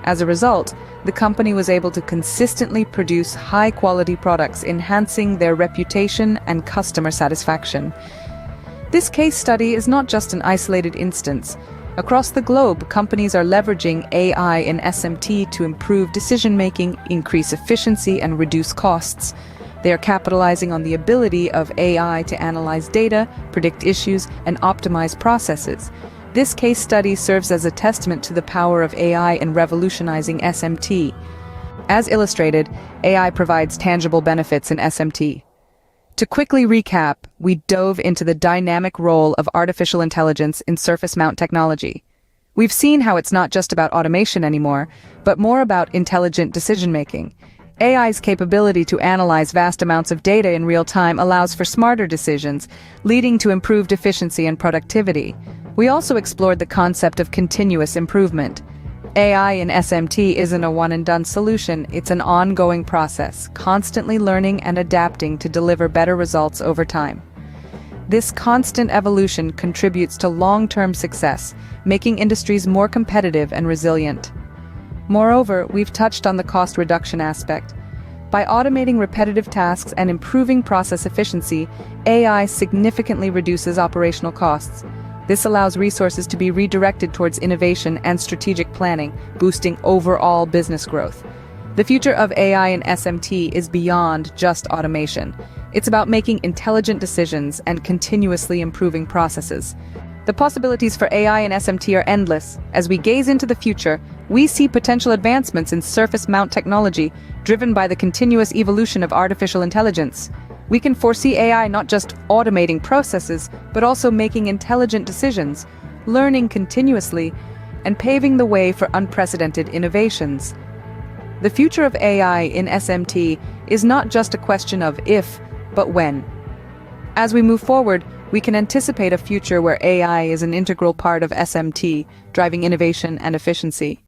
As a result, the company was able to consistently produce high-quality products, enhancing their reputation and customer satisfaction. This case study is not just an isolated instance. Across the globe, companies are leveraging AI in SMT to improve decision-making, increase efficiency, and reduce costs. They are capitalizing on the ability of AI to analyze data, predict issues, and optimize processes. This case study serves as a testament to the power of AI in revolutionizing SMT. As illustrated, AI provides tangible benefits in SMT. To quickly recap, we dove into the dynamic role of artificial intelligence in surface mount technology. We've seen how it's not just about automation anymore, but more about intelligent decision-making. AI's capability to analyze vast amounts of data in real time allows for smarter decisions, leading to improved efficiency and productivity. We also explored the concept of continuous improvement. AI in SMT isn't a one-and-done solution, it's an ongoing process, constantly learning and adapting to deliver better results over time. This constant evolution contributes to long-term success, making industries more competitive and resilient. Moreover, we've touched on the cost reduction aspect. By automating repetitive tasks and improving process efficiency, AI significantly reduces operational costs. This allows resources to be redirected towards innovation and strategic planning, boosting overall business growth. The future of AI in SMT is beyond just automation. It's about making intelligent decisions and continuously improving processes. The possibilities for AI in SMT are endless. As we gaze into the future, we see potential advancements in surface mount technology, driven by the continuous evolution of artificial intelligence. We can foresee AI not just automating processes, but also making intelligent decisions, learning continuously, and paving the way for unprecedented innovations. The future of AI in SMT is not just a question of if, but when. As we move forward, we can anticipate a future where AI is an integral part of SMT, driving innovation and efficiency.